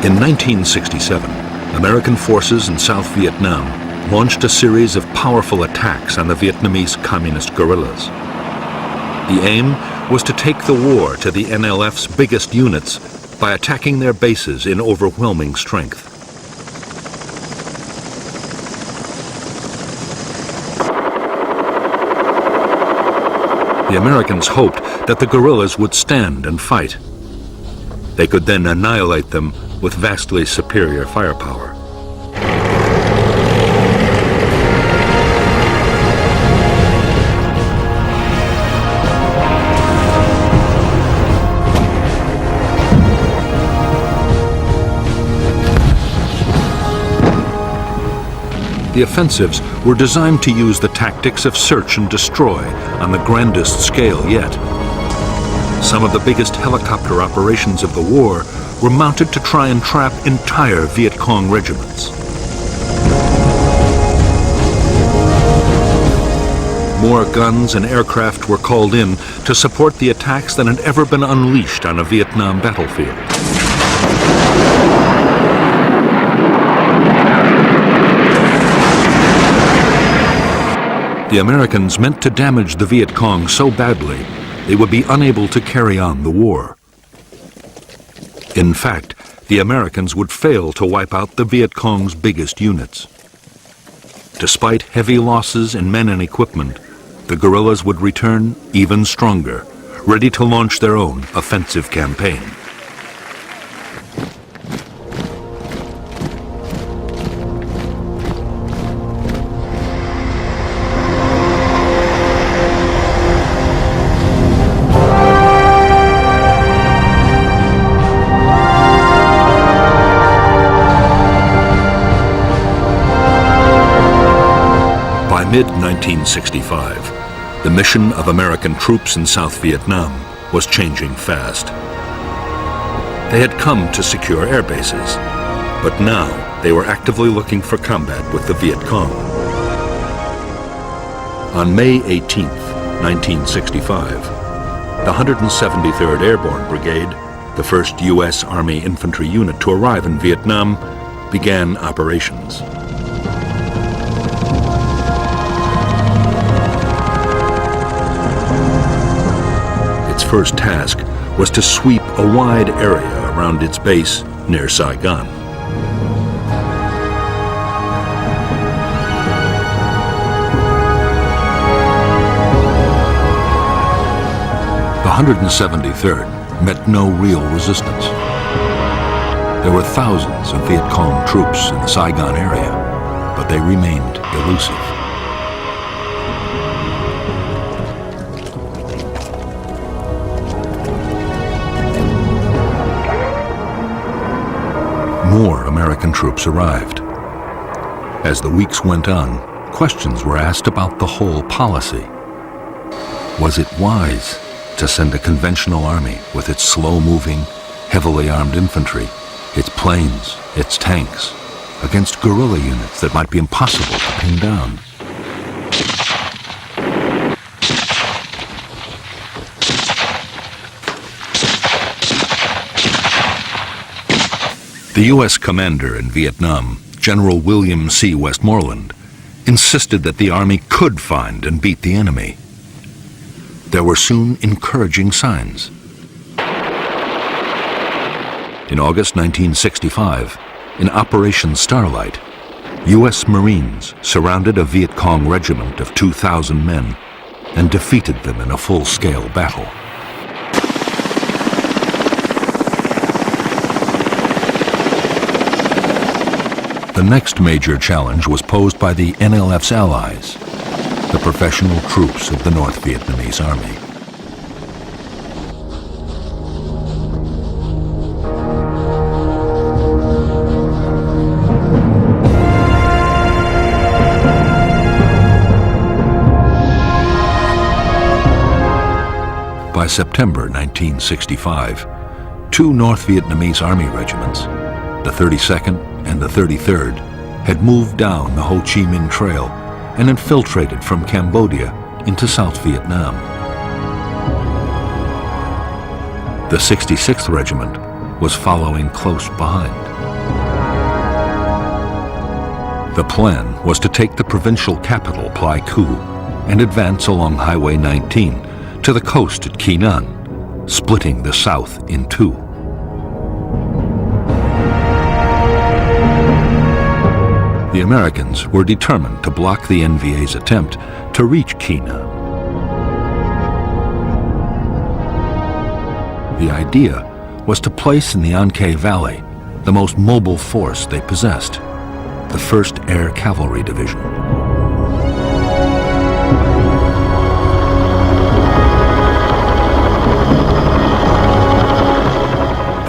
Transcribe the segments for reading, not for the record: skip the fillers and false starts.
In 1967, American forces in South Vietnam launched a series of powerful attacks on the Vietnamese communist guerrillas. The aim was to take the war to the NLF's biggest units by attacking their bases in overwhelming strength. The Americans hoped that the guerrillas would stand and fight. They could then annihilate them with vastly superior firepower. The offensives were designed to use the tactics of search and destroy on the grandest scale yet. Some of the biggest helicopter operations of the war were mounted to try and trap entire Viet Cong regiments. More guns and aircraft were called in to support the attacks than had ever been unleashed on a Vietnam battlefield. The Americans meant to damage the Viet Cong so badly they would be unable to carry on the war. In fact, the Americans would fail to wipe out the Viet Cong's biggest units. Despite heavy losses in men and equipment, the guerrillas would return even stronger, ready to launch their own offensive campaign. By mid-1965, the mission of American troops in South Vietnam was changing fast. They had come to secure air bases, but now they were actively looking for combat with the Viet Cong. On May 18, 1965, the 173rd Airborne Brigade, the first U.S. Army infantry unit to arrive in Vietnam, began operations. Its first task was to sweep a wide area around its base near Saigon. The 173rd met no real resistance. There were thousands of Viet Cong troops in the Saigon area, but they remained elusive. More American troops arrived. As the weeks went on, questions were asked about the whole policy. Was it wise to send a conventional army with its slow-moving, heavily armed infantry, its planes, its tanks, against guerrilla units that might be impossible to pin down? The U.S. commander in Vietnam, General William C. Westmoreland, insisted that the Army could find and beat the enemy. There were soon encouraging signs. In August 1965, in Operation Starlight, U.S. Marines surrounded a Viet Cong regiment of 2,000 men and defeated them in a full-scale battle. The next major challenge was posed by the NLF's allies, the professional troops of the North Vietnamese Army. By September 1965, two North Vietnamese Army regiments, the 32nd and the 33rd, had moved down the Ho Chi Minh Trail and infiltrated from Cambodia into South Vietnam. The 66th Regiment was following close behind. The plan was to take the provincial capital, Pleiku, and advance along Highway 19 to the coast at Kinan, splitting the south in two. The Americans were determined to block the NVA's attempt to reach Kinan. The idea was to place in the Anke Valley the most mobile force they possessed, the 1st Air Cavalry Division.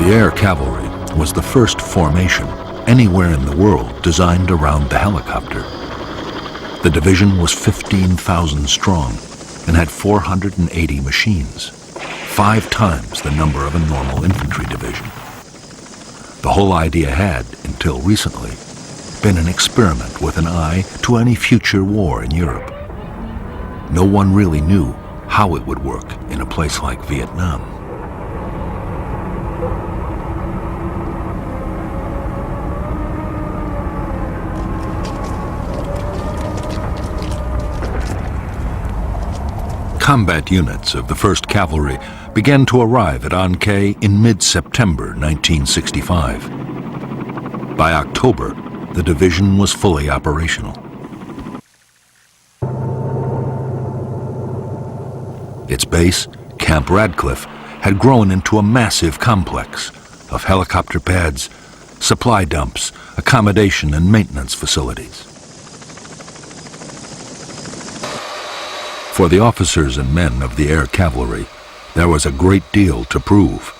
The Air Cavalry was the first formation anywhere in the world designed around the helicopter. The division was 15,000 strong and had 480 machines, 5 times the number of a normal infantry division. The whole idea had, until recently, been an experiment with an eye to any future war in Europe. No one really knew how it would work in a place like Vietnam. Combat units of the 1st Cavalry began to arrive at Anke in mid-September 1965. By October, the division was fully operational. Its base, Camp Radcliffe, had grown into a massive complex of helicopter pads, supply dumps, accommodation and maintenance facilities. For the officers and men of the Air Cavalry, there was a great deal to prove,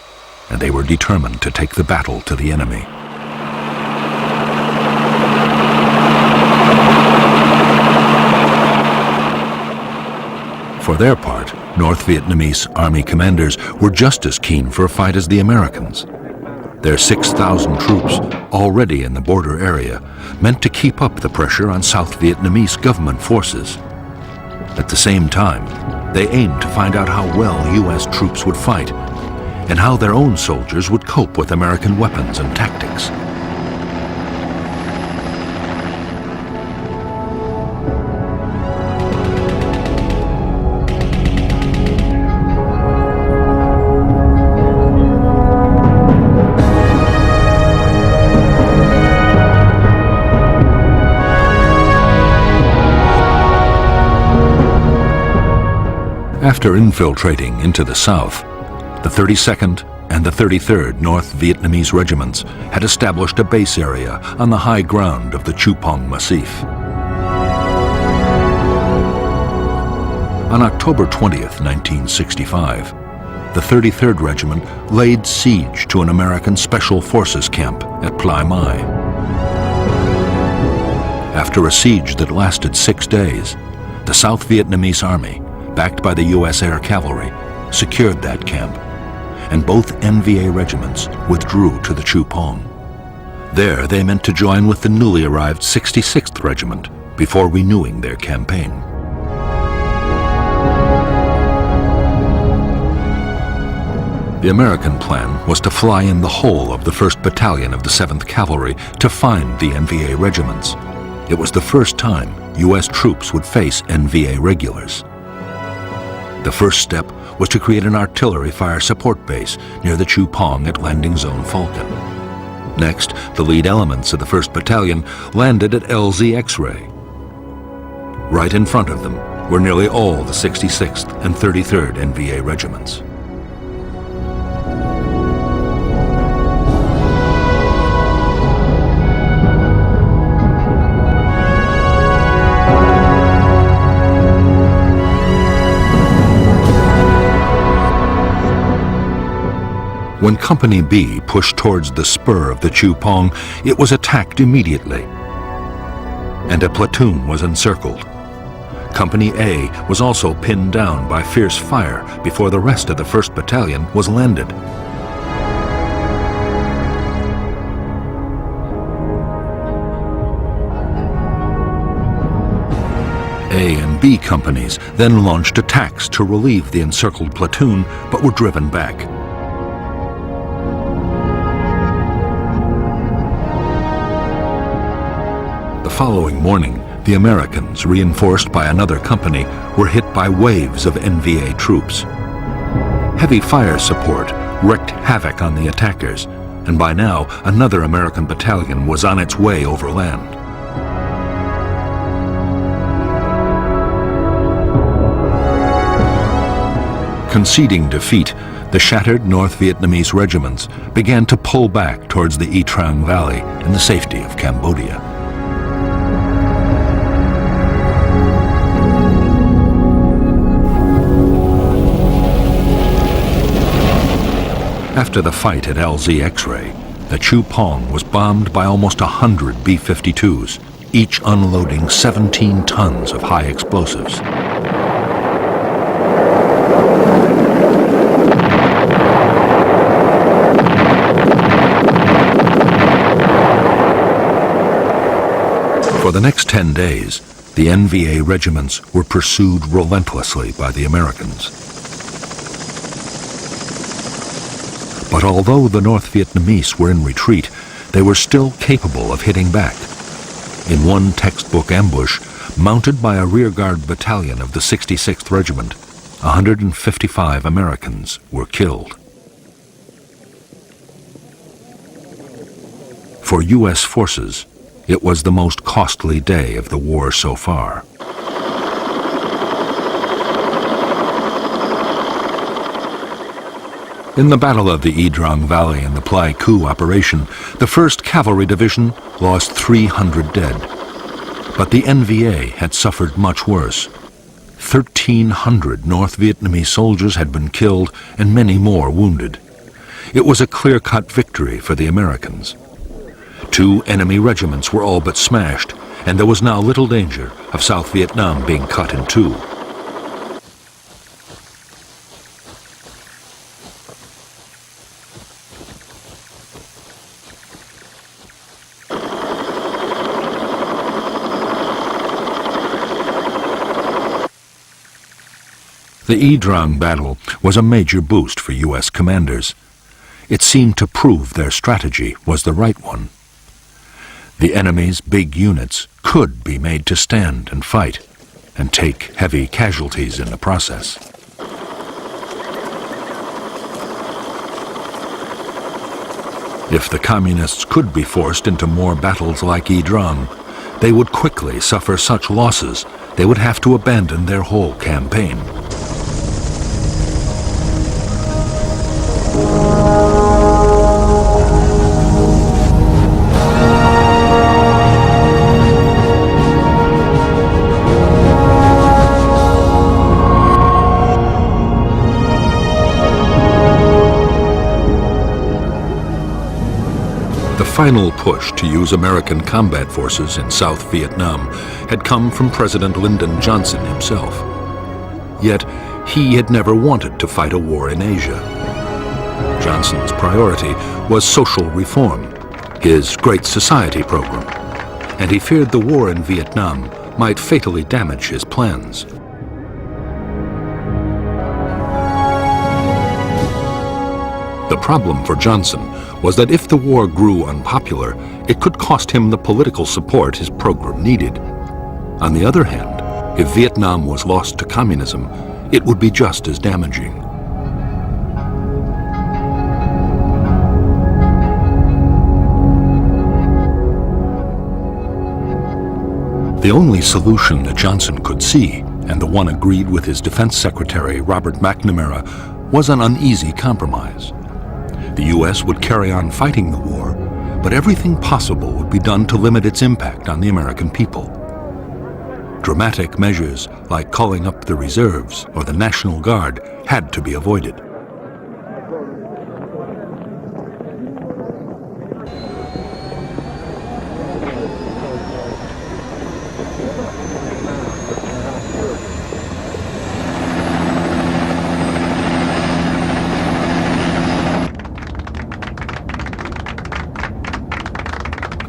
and they were determined to take the battle to the enemy. For their part, North Vietnamese Army commanders were just as keen for a fight as the Americans. Their 6,000 troops, already in the border area, meant to keep up the pressure on South Vietnamese government forces. At the same time, they aimed to find out how well U.S. troops would fight and how their own soldiers would cope with American weapons and tactics. After infiltrating into the south, the 32nd and the 33rd North Vietnamese regiments had established a base area on the high ground of the Chupong Massif. On October 20th, 1965, the 33rd Regiment laid siege to an American Special Forces camp at Plai Mai. After a siege that lasted 6 days, the South Vietnamese Army, backed by the U.S. Air Cavalry, secured that camp, and both NVA regiments withdrew to the Chupong. There they meant to join with the newly arrived 66th Regiment before renewing their campaign. The American plan was to fly in the whole of the 1st Battalion of the 7th Cavalry to find the NVA regiments. It was the first time U.S. troops would face NVA regulars. The first step was to create an artillery fire support base near the Chupong at Landing Zone Falcon. Next, the lead elements of the 1st Battalion landed at LZ X-Ray. Right in front of them were nearly all the 66th and 33rd NVA regiments. When Company B pushed towards the spur of the Chupong, it was attacked immediately, and a platoon was encircled. Company A was also pinned down by fierce fire before the rest of the 1st Battalion was landed. A and B companies then launched attacks to relieve the encircled platoon, but were driven back. The following morning, the Americans, reinforced by another company, were hit by waves of NVA troops. Heavy fire support wreaked havoc on the attackers, and by now another American battalion was on its way overland. Conceding defeat, the shattered North Vietnamese regiments began to pull back towards the Trang Valley in the safety of Cambodia. After the fight at LZ X-Ray, the Chu Pong was bombed by almost 100 B-52s, each unloading 17 tons of high explosives. For the next 10 days, the NVA regiments were pursued relentlessly by the Americans. But although the North Vietnamese were in retreat, they were still capable of hitting back. In one textbook ambush, mounted by a rearguard battalion of the 66th Regiment, 155 Americans were killed. For U.S. forces, it was the most costly day of the war so far. In the Battle of the Trang Valley and the Pleiku operation, the 1st Cavalry Division lost 300 dead. But the NVA had suffered much worse. 1,300 North Vietnamese soldiers had been killed and many more wounded. It was a clear-cut victory for the Americans. 2 enemy regiments were all but smashed, and there was now little danger of South Vietnam being cut in two. The Trang battle was a major boost for U.S. commanders. It seemed to prove their strategy was the right one. The enemy's big units could be made to stand and fight, and take heavy casualties in the process. If the Communists could be forced into more battles like Trang, they would quickly suffer such losses they would have to abandon their whole campaign. The final push to use American combat forces in South Vietnam had come from President Lyndon Johnson himself. Yet, he had never wanted to fight a war in Asia. Johnson's priority was social reform, his Great Society program, and he feared the war in Vietnam might fatally damage his plans. The problem for Johnson was that if the war grew unpopular, it could cost him the political support his program needed. On the other hand, if Vietnam was lost to communism, it would be just as damaging. The only solution that Johnson could see, and the one agreed with his Defense Secretary Robert McNamara, was an uneasy compromise. The U.S. would carry on fighting the war, but everything possible would be done to limit its impact on the American people. Dramatic measures like calling up the reserves or the National Guard had to be avoided.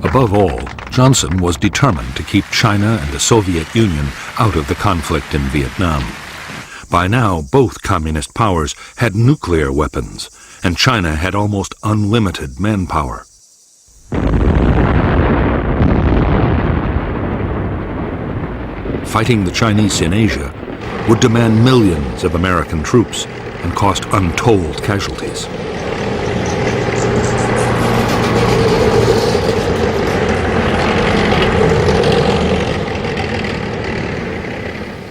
Above all, Johnson was determined to keep China and the Soviet Union out of the conflict in Vietnam. By now, both communist powers had nuclear weapons, and China had almost unlimited manpower. fighting the Chinese in Asia, would demand millions of American troops and cost untold casualties.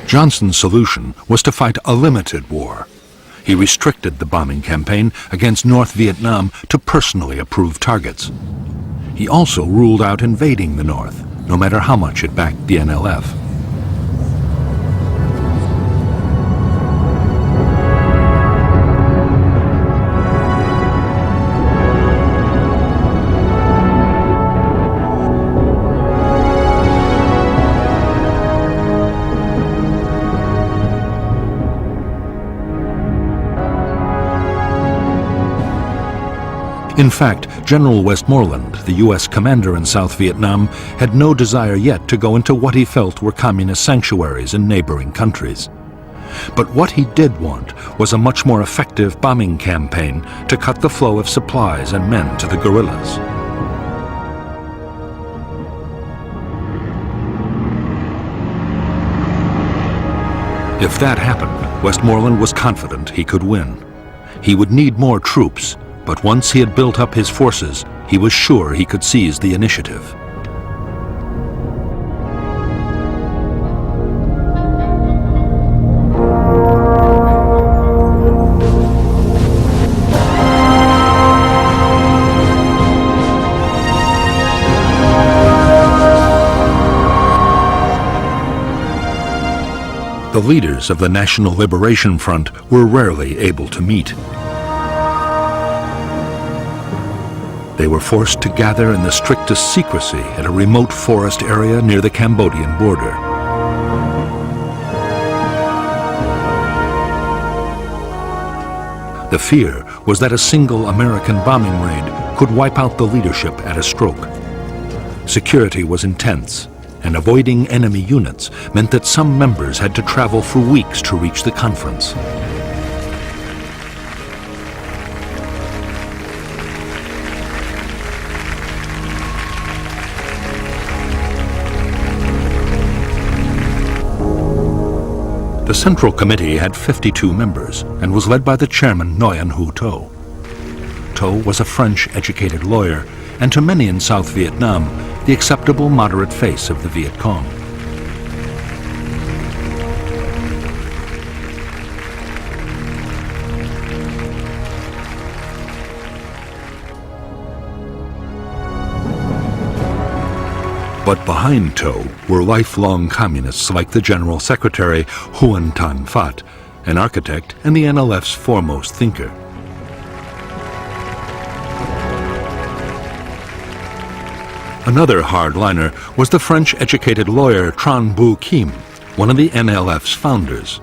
Johnson's solution was to fight a limited war. He restricted the bombing campaign against North Vietnam to personally approved targets. He also ruled out invading the North, no matter how much it backed the NLF. In fact, General Westmoreland, the U.S. commander in South Vietnam, had no desire yet to go into what he felt were communist sanctuaries in neighboring countries. But what he did want was a much more effective bombing campaign to cut the flow of supplies and men to the guerrillas. If that happened, Westmoreland was confident he could win. He would need more troops, but once he had built up his forces, he was sure he could seize the initiative. The leaders of the National Liberation Front were rarely able to meet. They were forced to gather in the strictest secrecy at a remote forest area near the Cambodian border. The fear was that a single American bombing raid could wipe out the leadership at a stroke. Security was intense, and avoiding enemy units meant that some members had to travel for weeks to reach the conference. The Central Committee had 52 members and was led by the chairman Nguyen Hue To. To was a French-educated lawyer and to many in South Vietnam, the acceptable moderate face of the Viet Cong. But behind To were lifelong communists like the General Secretary Huan Tan Phat, an architect and the NLF's foremost thinker. Another hardliner was the French-educated lawyer Tran Bu Kim, one of the NLF's founders.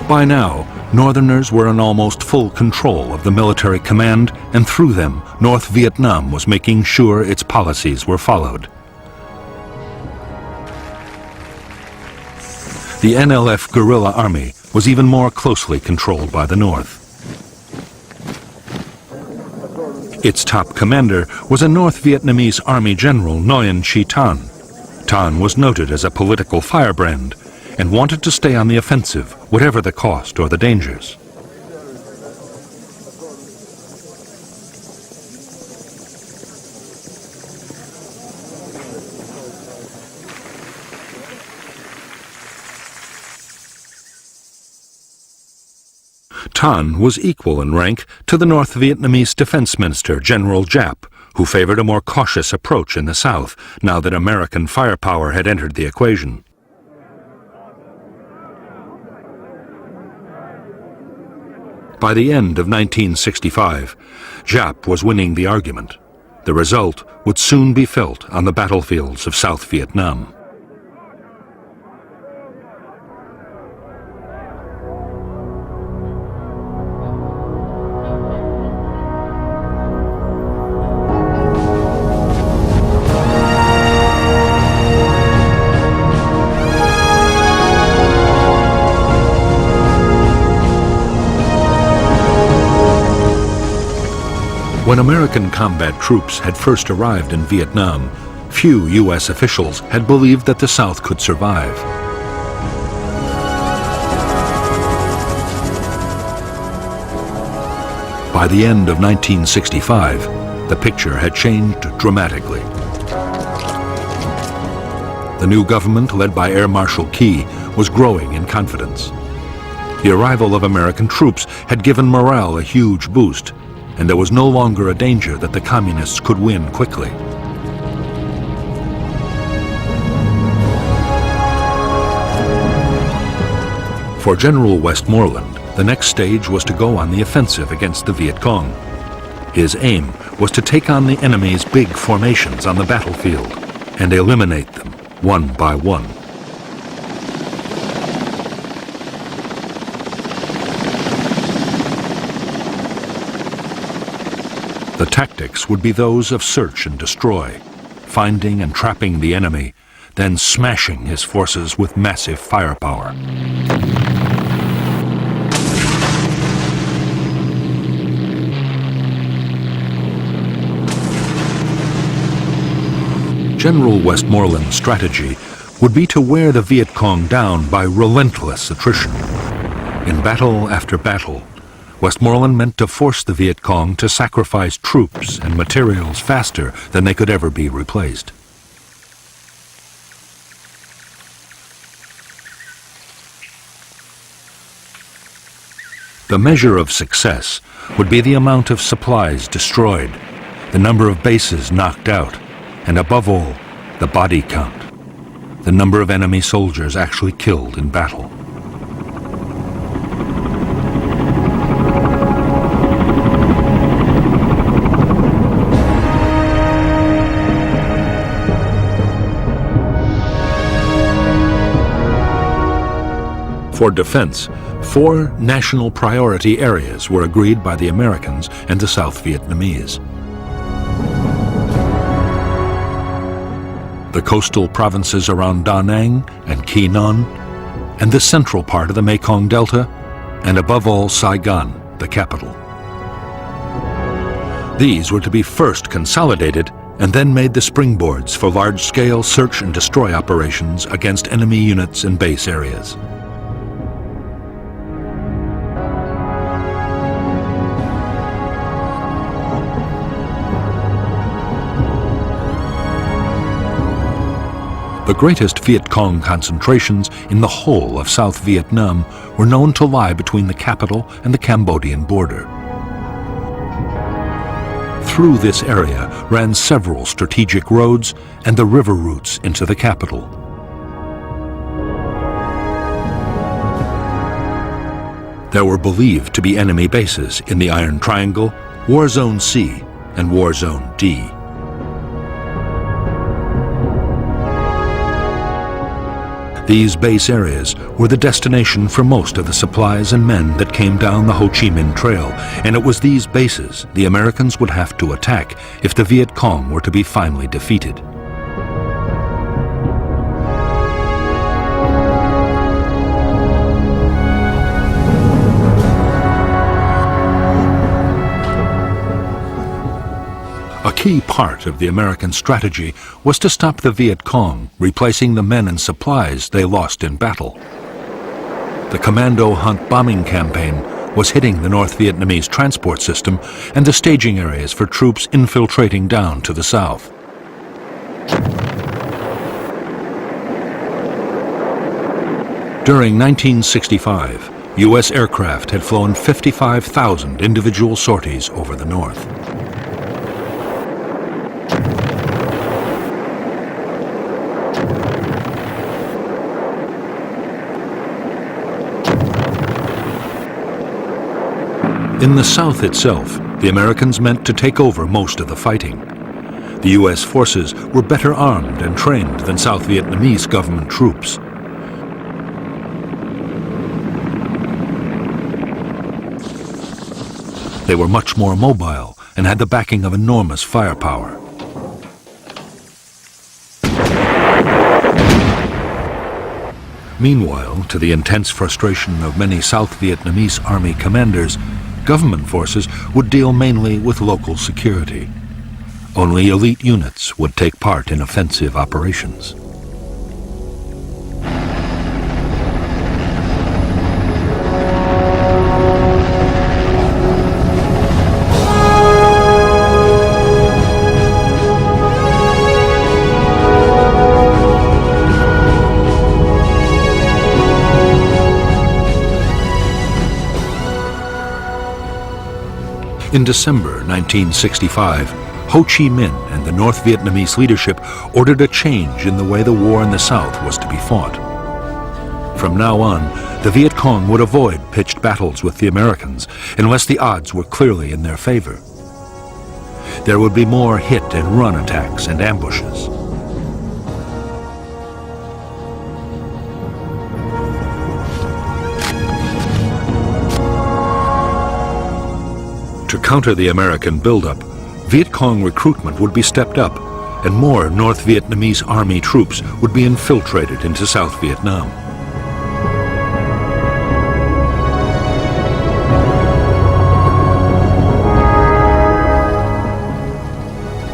By now, Northerners were in almost full control of the military command, and through them, North Vietnam was making sure its policies were followed. The NLF guerrilla army was even more closely controlled by the North. Its top commander was a North Vietnamese Army General Nguyen Chi Tan. Tan was noted as a political firebrand and wanted to stay on the offensive, whatever the cost or the dangers. Tan was equal in rank to the North Vietnamese Defense Minister General Giap, who favored a more cautious approach in the South now that American firepower had entered the equation. By the end of 1965, Giap was winning the argument. The result would soon be felt on the battlefields of South Vietnam. When American combat troops had first arrived in Vietnam, few U.S. officials had believed that the South could survive. By the end of 1965, the picture had changed dramatically. The new government, led by Air Marshal Key, was growing in confidence. The arrival of American troops had given morale a huge boost, and there was no longer a danger that the communists could win quickly. For General Westmoreland, the next stage was to go on the offensive against the Viet Cong. His aim was to take on the enemy's big formations on the battlefield and eliminate them one by one. The tactics would be those of search and destroy, finding and trapping the enemy, then smashing his forces with massive firepower. General Westmoreland's strategy would be to wear the Viet Cong down by relentless attrition. In battle after battle, Westmoreland meant to force the Viet Cong to sacrifice troops and materials faster than they could ever be replaced. The measure of success would be the amount of supplies destroyed, the number of bases knocked out, and above all, the body count, the number of enemy soldiers actually killed in battle. For defense, 4 national priority areas were agreed by the Americans and the South Vietnamese. The coastal provinces around Da Nang and Quy Nhon, and the central part of the Mekong Delta, and above all Saigon, the capital. These were to be first consolidated and then made the springboards for large-scale search and destroy operations against enemy units and base areas. The greatest Viet Cong concentrations in the whole of South Vietnam were known to lie between the capital and the Cambodian border. Through this area ran several strategic roads and the river routes into the capital. There were believed to be enemy bases in the Iron Triangle, War Zone C, and War Zone D. These base areas were the destination for most of the supplies and men that came down the Ho Chi Minh Trail, and it was these bases the Americans would have to attack if the Viet Cong were to be finally defeated. A key part of the American strategy was to stop the Viet Cong, replacing the men and supplies they lost in battle. The Commando Hunt bombing campaign was hitting the North Vietnamese transport system and the staging areas for troops infiltrating down to the south. During 1965, U.S. aircraft had flown 55,000 individual sorties over the north. In the South itself, the Americans meant to take over most of the fighting. The U.S. forces were better armed and trained than South Vietnamese government troops. They were much more mobile and had the backing of enormous firepower. Meanwhile, to the intense frustration of many South Vietnamese army commanders, Government forces would deal mainly with local security. Only elite units would take part in offensive operations. In December 1965, Ho Chi Minh and the North Vietnamese leadership ordered a change in the way the war in the South was to be fought. From now on, the Viet Cong would avoid pitched battles with the Americans unless the odds were clearly in their favor. There would be more hit-and-run attacks and ambushes. To counter the American buildup, Viet Cong recruitment would be stepped up, and more North Vietnamese army troops would be infiltrated into South Vietnam.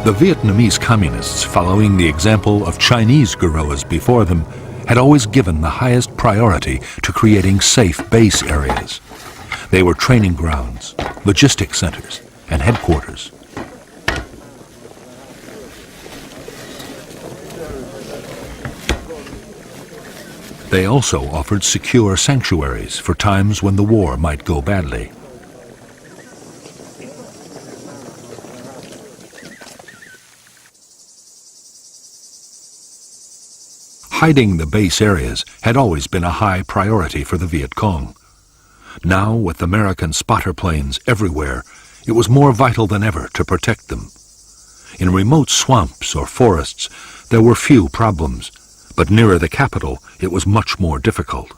The Vietnamese communists, following the example of Chinese guerrillas before them, had always given the highest priority to creating safe base areas. They were training grounds, logistic centers, and headquarters. They also offered secure sanctuaries for times when the war might go badly. Hiding the base areas had always been a high priority for the Viet Cong. Now, with American spotter planes everywhere, it was more vital than ever to protect them. In remote swamps or forests, there were few problems, but nearer the capital, it was much more difficult.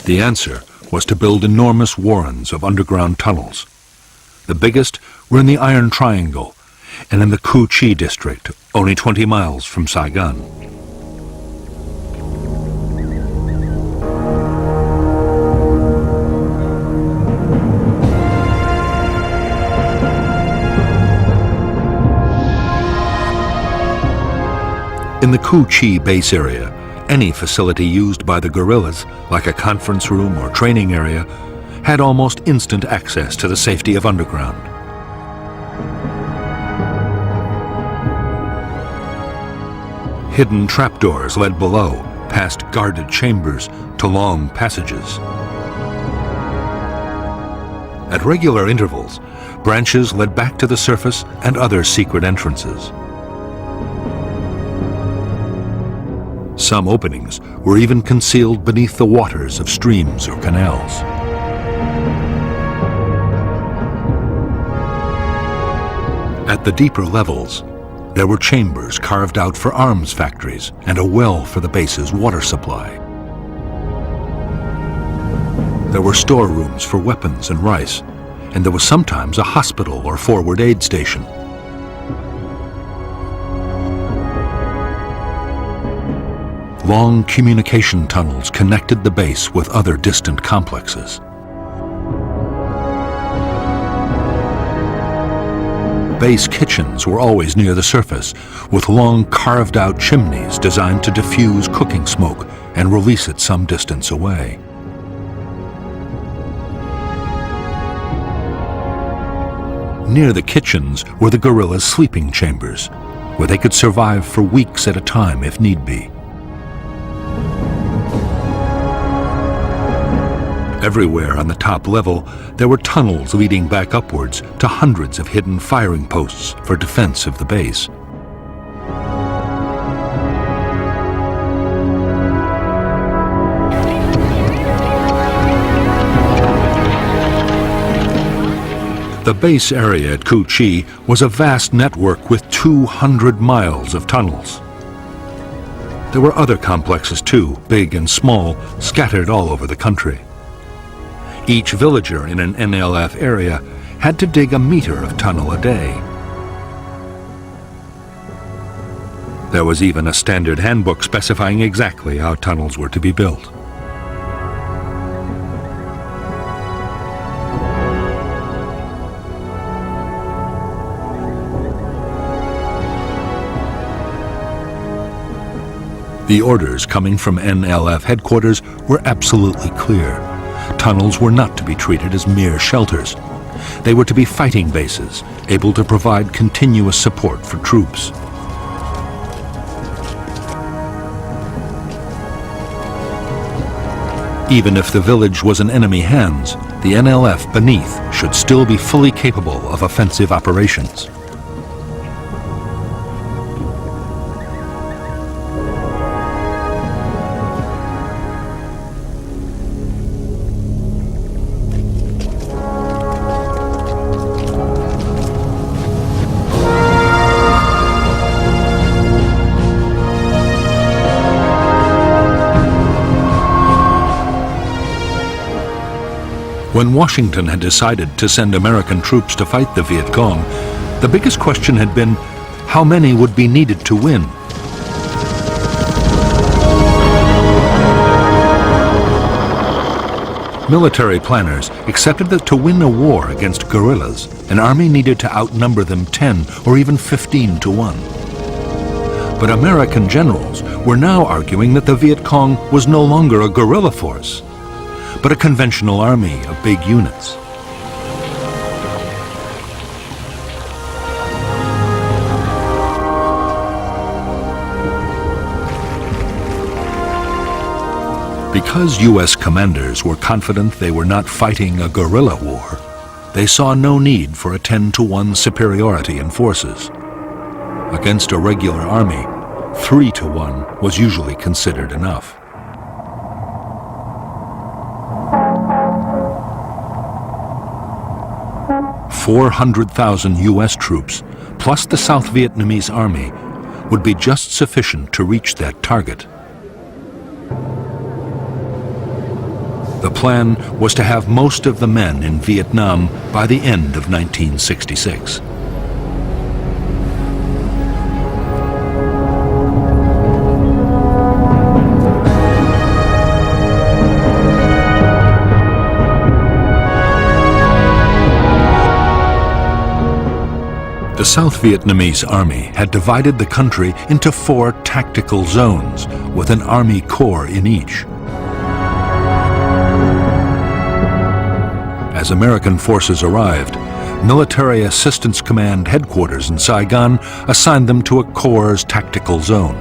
The answer was to build enormous warrens of underground tunnels. The biggest were in the Iron Triangle and in the Cu Chi district, only 20 miles from Saigon. In the Cu Chi base area, any facility used by the guerrillas, like a conference room or training area, had almost instant access to the safety of underground. Hidden trapdoors led below, past guarded chambers, to long passages. At regular intervals, branches led back to the surface and other secret entrances. Some openings were even concealed beneath the waters of streams or canals. At the deeper levels, there were chambers carved out for arms factories and a well for the base's water supply. There were storerooms for weapons and rice, and there was sometimes a hospital or forward aid station. Long communication tunnels connected the base with other distant complexes. Base kitchens were always near the surface, with long carved-out chimneys designed to diffuse cooking smoke and release it some distance away. Near the kitchens were the guerrillas' sleeping chambers, where they could survive for weeks at a time if need be. Everywhere on the top level, there were tunnels leading back upwards to hundreds of hidden firing posts for defense of the base. The base area at Cu Chi was a vast network with 200 miles of tunnels. There were other complexes too, big and small, scattered all over the country. Each villager in an NLF area had to dig a meter of tunnel a day. There was even a standard handbook specifying exactly how tunnels were to be built. The orders coming from NLF headquarters were absolutely clear. Tunnels were not to be treated as mere shelters. They were to be fighting bases, able to provide continuous support for troops. Even if the village was in enemy hands, the NLF beneath should still be fully capable of offensive operations. When Washington had decided to send American troops to fight the Viet Cong, the biggest question had been how many would be needed to win. Military planners accepted that to win a war against guerrillas, an army needed to outnumber them 10 or even 15 to 1. But American generals were now arguing that the Viet Cong was no longer a guerrilla force, but a conventional army of big units. Because U.S. commanders were confident they were not fighting a guerrilla war, they saw no need for a 10-to-1 superiority in forces. Against a regular army, 3-to-1 was usually considered enough. 400,000 U.S. troops, plus the South Vietnamese army, would be just sufficient to reach that target. The plan was to have most of the men in Vietnam by the end of 1966. The South Vietnamese army had divided the country into 4 tactical zones, with an army corps in each. As American forces arrived, Military Assistance Command headquarters in Saigon assigned them to a corps' tactical zone.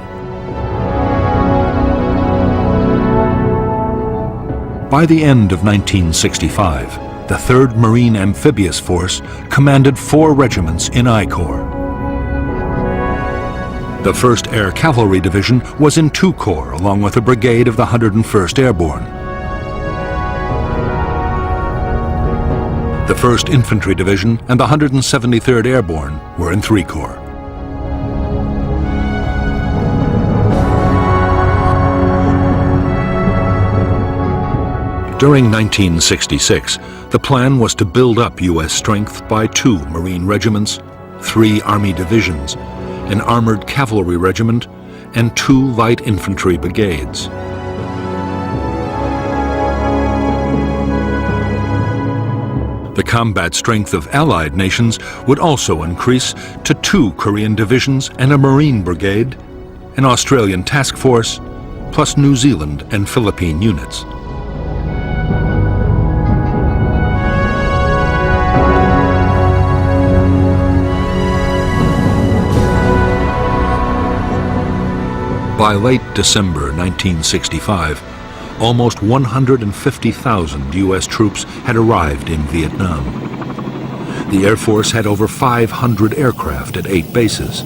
By the end of 1965, the 3rd Marine Amphibious Force commanded 4 regiments in I Corps. The 1st Air Cavalry Division was in II Corps, along with a brigade of the 101st Airborne. The 1st Infantry Division and the 173rd Airborne were in III Corps. During 1966, the plan was to build up U.S. strength by 2 Marine regiments, 3 Army divisions, an armored cavalry regiment, and 2 light infantry brigades. The combat strength of Allied nations would also increase to 2 Korean divisions and a Marine brigade, an Australian task force, plus New Zealand and Philippine units. By late December 1965, almost 150,000 U.S. troops had arrived in Vietnam. The Air Force had over 500 aircraft at 8 bases.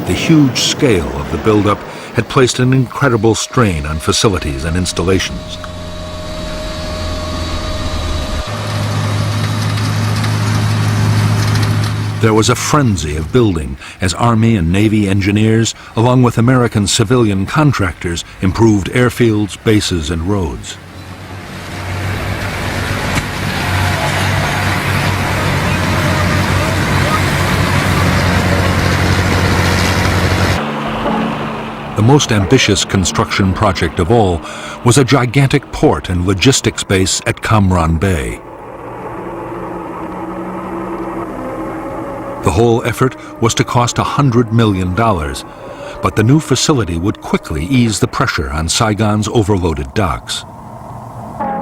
The huge scale of the buildup had placed an incredible strain on facilities and installations. There was a frenzy of building as Army and Navy engineers, along with American civilian contractors, improved airfields, bases, and roads. The most ambitious construction project of all was a gigantic port and logistics base at Cam Ranh Bay. The whole effort was to cost $100 million, but the new facility would quickly ease the pressure on Saigon's overloaded docks.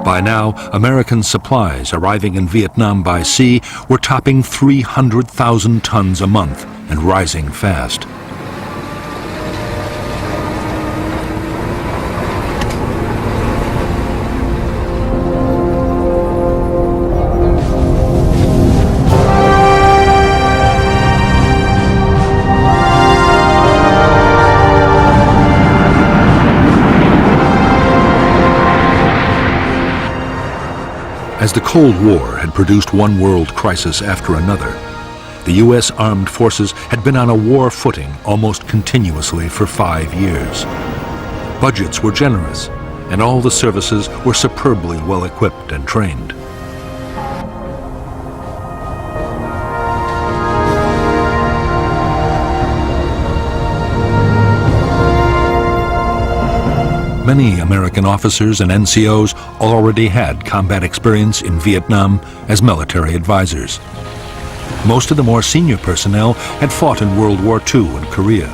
By now, American supplies arriving in Vietnam by sea were topping 300,000 tons a month and rising fast. As the Cold War had produced one world crisis after another, the U.S. armed forces had been on a war footing almost continuously for 5 years. Budgets were generous, and all the services were superbly well equipped and trained. Many American officers and NCOs already had combat experience in Vietnam as military advisors. Most of the more senior personnel had fought in World War II and Korea.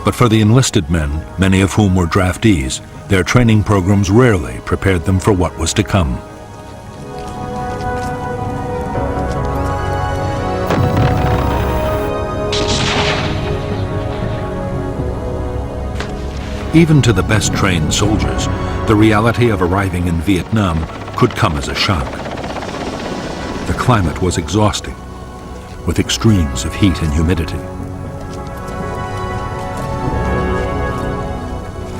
But for the enlisted men, many of whom were draftees, their training programs rarely prepared them for what was to come. Even to the best trained soldiers, the reality of arriving in Vietnam could come as a shock. The climate was exhausting, with extremes of heat and humidity.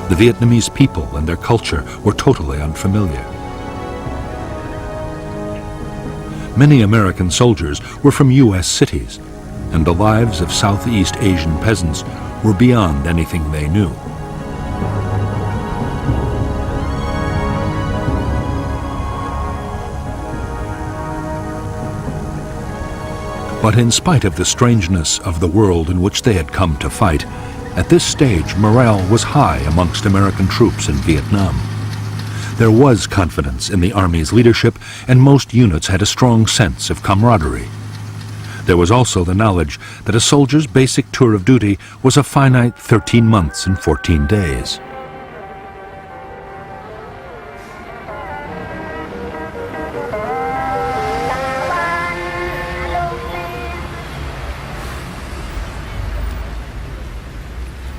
The Vietnamese people and their culture were totally unfamiliar. Many American soldiers were from U.S. cities, and the lives of Southeast Asian peasants were beyond anything they knew. But in spite of the strangeness of the world in which they had come to fight, at this stage morale was high amongst American troops in Vietnam. There was confidence in the Army's leadership, and most units had a strong sense of camaraderie. There was also the knowledge that a soldier's basic tour of duty was a finite 13 months and 14 days.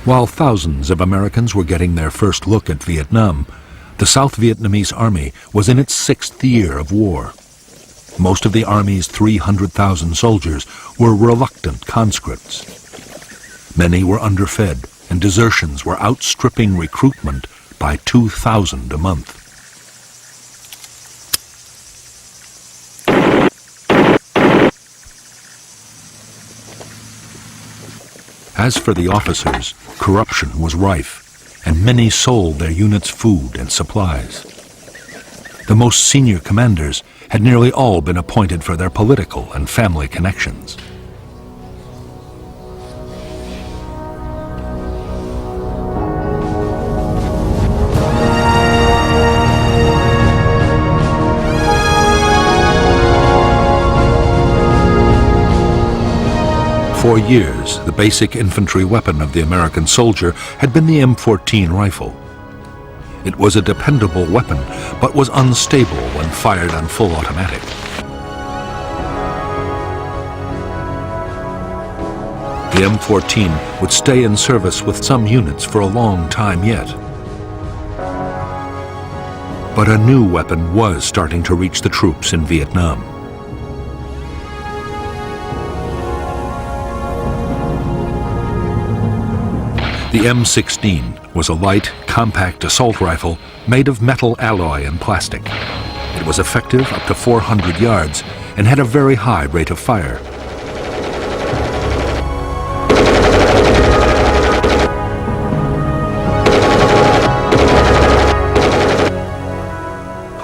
While thousands of Americans were getting their first look at Vietnam, the South Vietnamese Army was in its 6th year of war. Most of the Army's 300,000 soldiers were reluctant conscripts. Many were underfed, and desertions were outstripping recruitment by 2,000 a month. As for the officers, corruption was rife, and many sold their units food and supplies. The most senior commanders had nearly all been appointed for their political and family connections. For years, the basic infantry weapon of the American soldier had been the M14 rifle. It was a dependable weapon, but was unstable when fired on full automatic. The M14 would stay in service with some units for a long time yet. But a new weapon was starting to reach the troops in Vietnam. The M16 was a light, compact assault rifle made of metal alloy and plastic. It was effective up to 400 yards and had a very high rate of fire.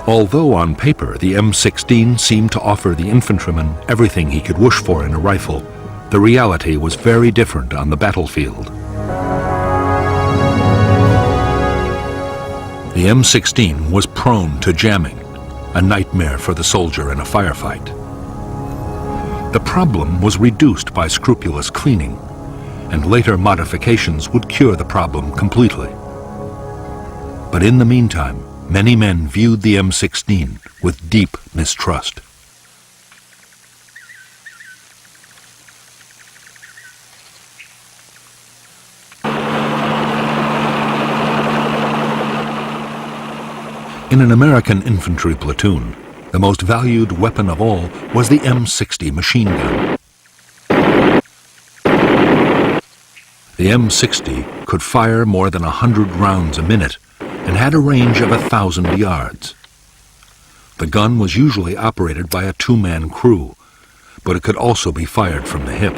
Although on paper the M16 seemed to offer the infantryman everything he could wish for in a rifle, the reality was very different on the battlefield. The M16 was prone to jamming, a nightmare for the soldier in a firefight. The problem was reduced by scrupulous cleaning, and later modifications would cure the problem completely. But in the meantime, many men viewed the M16 with deep mistrust. In an American infantry platoon, the most valued weapon of all was the M60 machine gun. The M60 could fire more than 100 rounds a minute and had a range of 1,000 yards. The gun was usually operated by a two-man crew, but it could also be fired from the hip.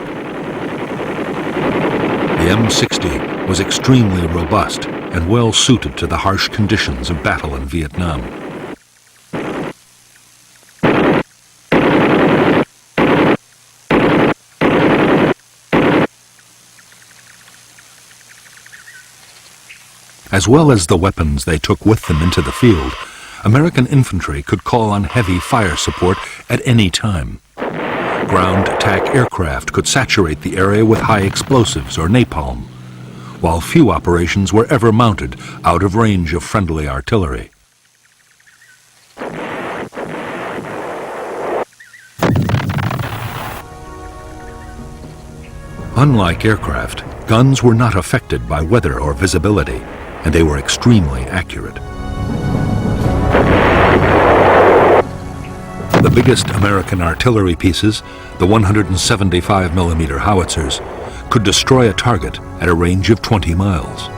The M60 was extremely robust and well suited to the harsh conditions of battle in Vietnam. As well as the weapons they took with them into the field, American infantry could call on heavy fire support at any time. Ground attack aircraft could saturate the area with high explosives or napalm, while few operations were ever mounted out of range of friendly artillery. Unlike aircraft, guns were not affected by weather or visibility, and they were extremely accurate. The biggest American artillery pieces, the 175mm howitzers, could destroy a target at a range of 20 miles.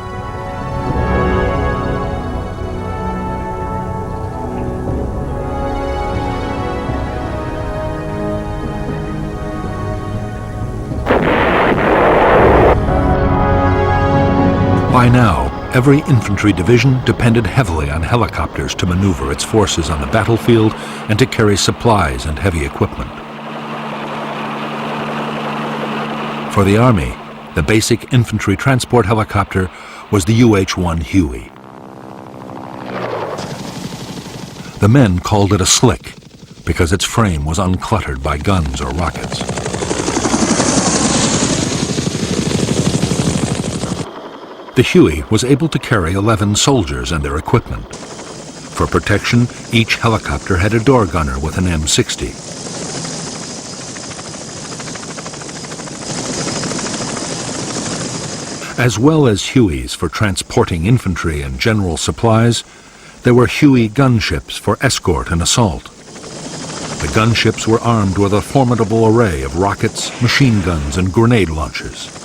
By now, every infantry division depended heavily on helicopters to maneuver its forces on the battlefield and to carry supplies and heavy equipment. For the Army, the basic infantry transport helicopter was the UH-1 Huey. The men called it a slick because its frame was uncluttered by guns or rockets. The Huey was able to carry 11 soldiers and their equipment. For protection, each helicopter had a door gunner with an M60. As well as Hueys for transporting infantry and general supplies, there were Huey gunships for escort and assault. The gunships were armed with a formidable array of rockets, machine guns, and grenade launchers.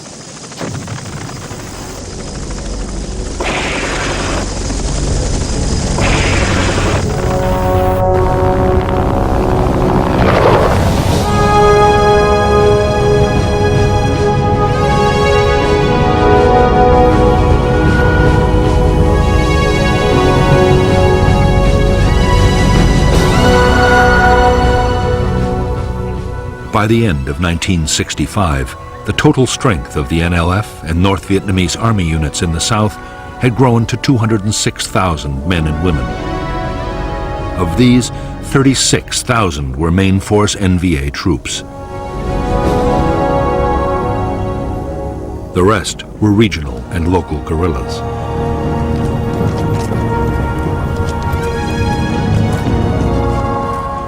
By the end of 1965, the total strength of the NLF and North Vietnamese Army units in the South had grown to 206,000 men and women. Of these, 36,000 were main force NVA troops. The rest were regional and local guerrillas.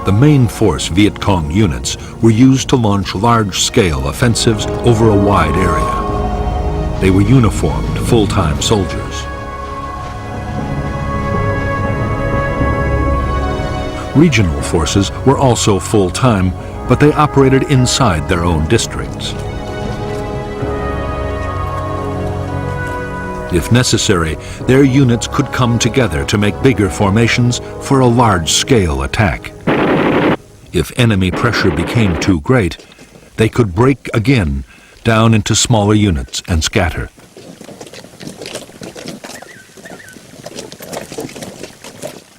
The main force Viet Cong units were used to launch large-scale offensives over a wide area. They were uniformed, full-time soldiers. Regional forces were also full-time, but they operated inside their own districts. If necessary, their units could come together to make bigger formations for a large-scale attack. If enemy pressure became too great, they could break again down into smaller units and scatter.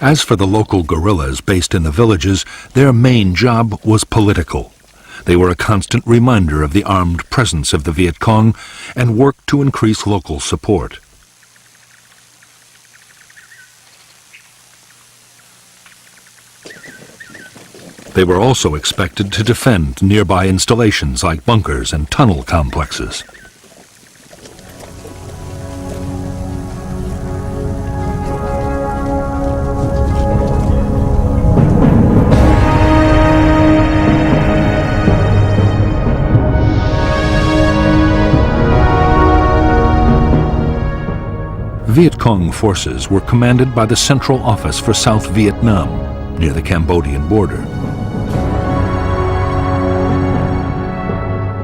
As for the local guerrillas based in the villages, their main job was political. They were a constant reminder of the armed presence of the Viet Cong and worked to increase local support. They were also expected to defend nearby installations like bunkers and tunnel complexes. Viet Cong forces were commanded by the Central Office for South Vietnam, near the Cambodian border.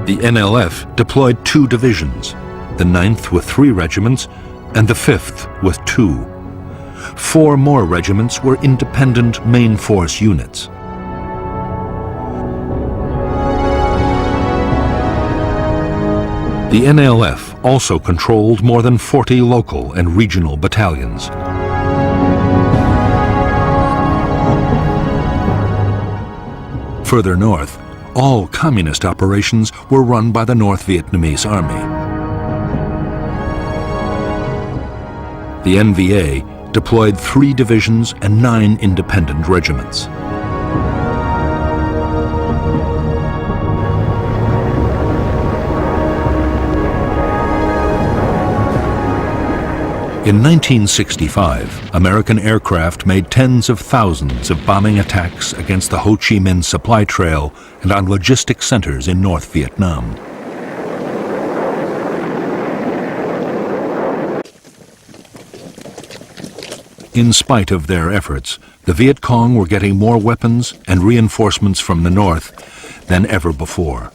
The NLF deployed 2 divisions, the 9th with 3 regiments and the 5th with 2. 4 more regiments were independent main force units. The NLF also controlled more than 40 local and regional battalions. Further north, all communist operations were run by the North Vietnamese Army. The NVA deployed 3 divisions and 9 independent regiments. In 1965, American aircraft made tens of thousands of bombing attacks against the Ho Chi Minh supply trail and on logistic centers in North Vietnam. In spite of their efforts, the Viet Cong were getting more weapons and reinforcements from the north than ever before.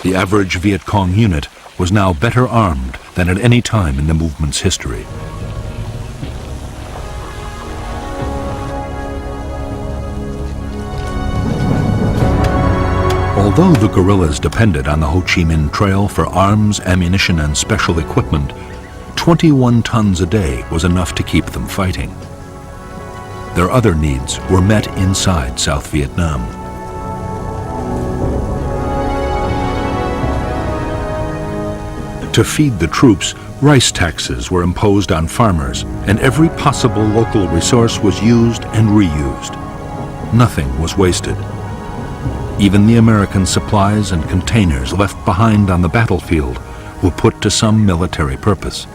The average Viet Cong unit was now better armed than at any time in the movement's history. Although the guerrillas depended on the Ho Chi Minh Trail for arms, ammunition, and special equipment, 21 tons a day was enough to keep them fighting. Their other needs were met inside South Vietnam. To feed the troops, rice taxes were imposed on farmers, and every possible local resource was used and reused. Nothing was wasted. Even the American supplies and containers left behind on the battlefield were put to some military purpose.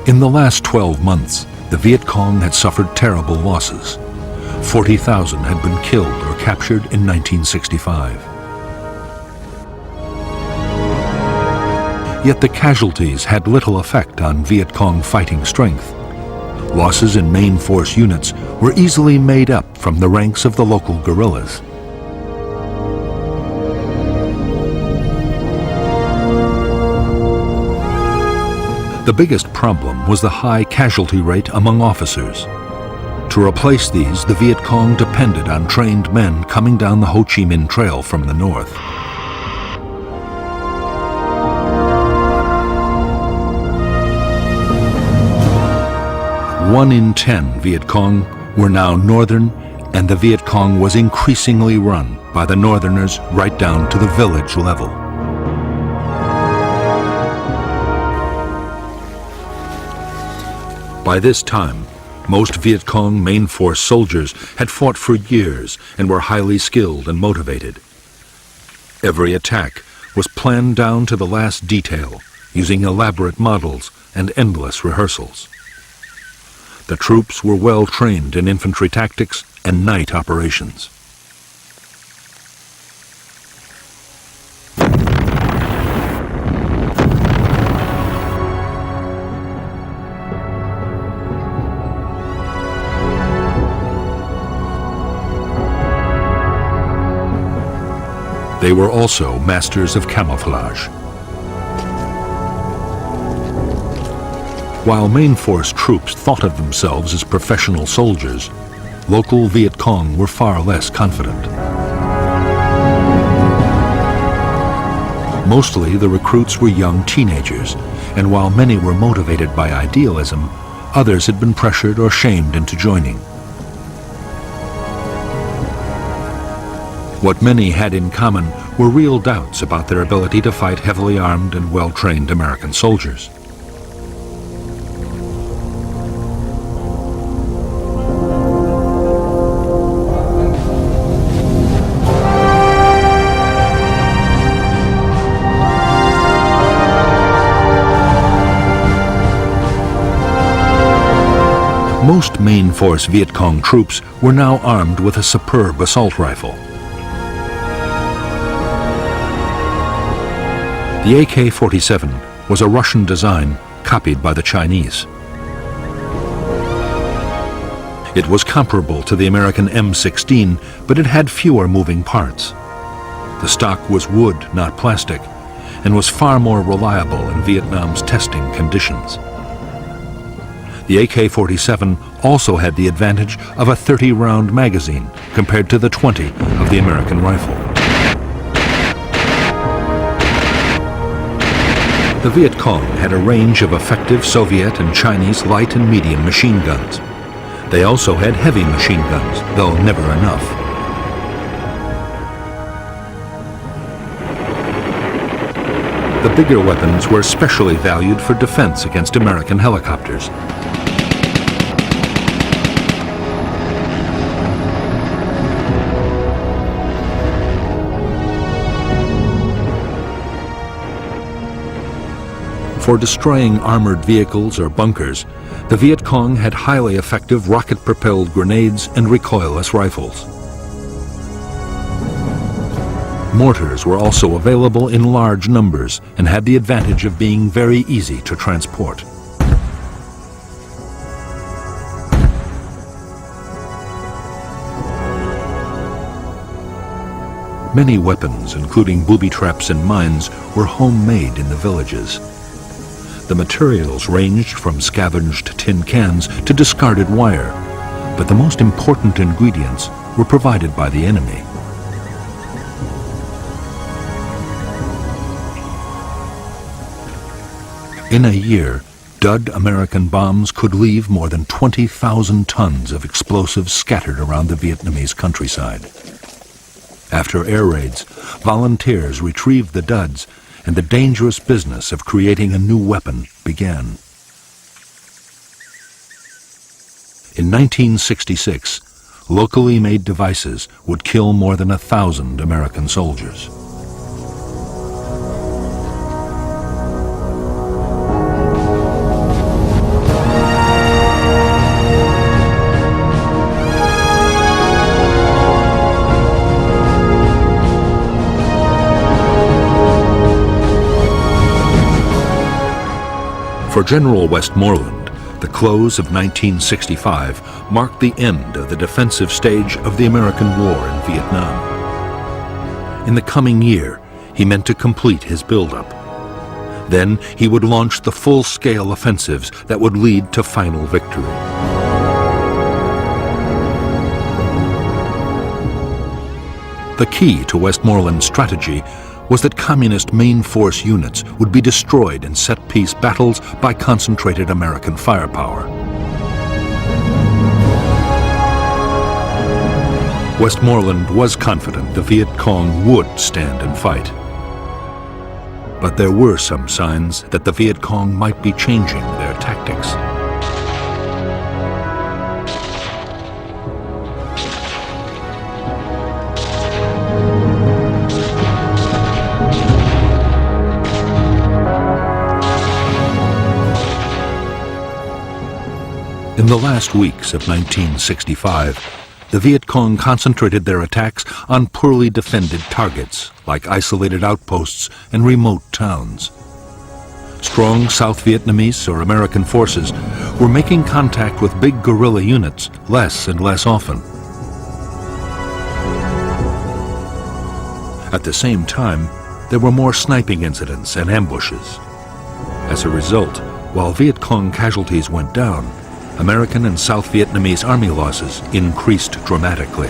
In the last 12 months, the Viet Cong had suffered terrible losses. 40,000 had been killed or captured in 1965. Yet the casualties had little effect on Viet Cong fighting strength. Losses in main force units were easily made up from the ranks of the local guerrillas. The biggest problem was the high casualty rate among officers. To replace these, the Viet Cong depended on trained men coming down the Ho Chi Minh Trail from the north. One in 10 Viet Cong were now northern, and the Viet Cong was increasingly run by the northerners right down to the village level. By this time, most Viet Cong main force soldiers had fought for years and were highly skilled and motivated. Every attack was planned down to the last detail, using elaborate models and endless rehearsals. The troops were well trained in infantry tactics and night operations. They were also masters of camouflage. While main force troops thought of themselves as professional soldiers, local Viet Cong were far less confident. Mostly the recruits were young teenagers, and while many were motivated by idealism, others had been pressured or shamed into joining. What many had in common were real doubts about their ability to fight heavily armed and well-trained American soldiers. Most main force Viet Cong troops were now armed with a superb assault rifle. The AK-47 was a Russian design copied by the Chinese. It was comparable to the American M16, but it had fewer moving parts. The stock was wood, not plastic, and was far more reliable in Vietnam's testing conditions. The AK-47 also had the advantage of a 30-round magazine compared to the 20 of the American rifle. The Viet Cong had a range of effective Soviet and Chinese light and medium machine guns. They also had heavy machine guns, though never enough. The bigger weapons were especially valued for defense against American helicopters. For destroying armored vehicles or bunkers, the Viet Cong had highly effective rocket-propelled grenades and recoilless rifles. Mortars were also available in large numbers and had the advantage of being very easy to transport. Many weapons, including booby traps and mines, were homemade in the villages. The materials ranged from scavenged tin cans to discarded wire, but the most important ingredients were provided by the enemy. In a year, dud American bombs could leave more than 20,000 tons of explosives scattered around the Vietnamese countryside. After air raids, volunteers retrieved the duds, and the dangerous business of creating a new weapon began. In 1966, locally made devices would kill more than 1,000 American soldiers. For General Westmoreland, the close of 1965 marked the end of the defensive stage of the American war in Vietnam. In the coming year, he meant to complete his buildup. Then he would launch the full-scale offensives that would lead to final victory. The key to Westmoreland's strategy was that communist main force units would be destroyed in set-piece battles by concentrated American firepower. Westmoreland was confident the Viet Cong would stand and fight. But there were some signs that the Viet Cong might be changing their tactics. In the last weeks of 1965, the Viet Cong concentrated their attacks on poorly defended targets like isolated outposts and remote towns. Strong South Vietnamese or American forces were making contact with big guerrilla units less and less often. At the same time, there were more sniping incidents and ambushes. As a result, while Viet Cong casualties went down, American and South Vietnamese army losses increased dramatically.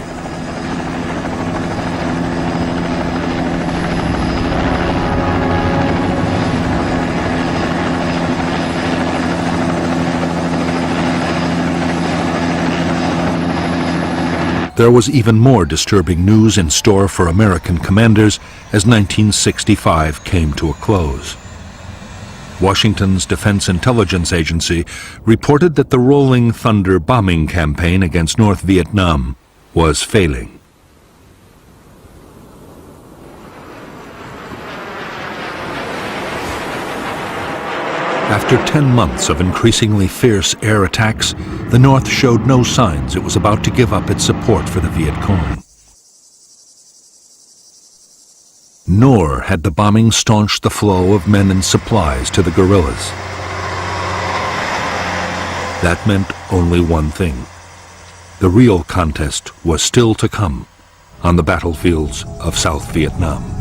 There was even more disturbing news in store for American commanders as 1965 came to a close. Washington's Defense Intelligence Agency reported that the Rolling Thunder bombing campaign against North Vietnam was failing. After 10 months of increasingly fierce air attacks, the North showed no signs it was about to give up its support for the Viet Cong. Nor had the bombing staunched the flow of men and supplies to the guerrillas. That meant only one thing. The real contest was still to come on the battlefields of South Vietnam.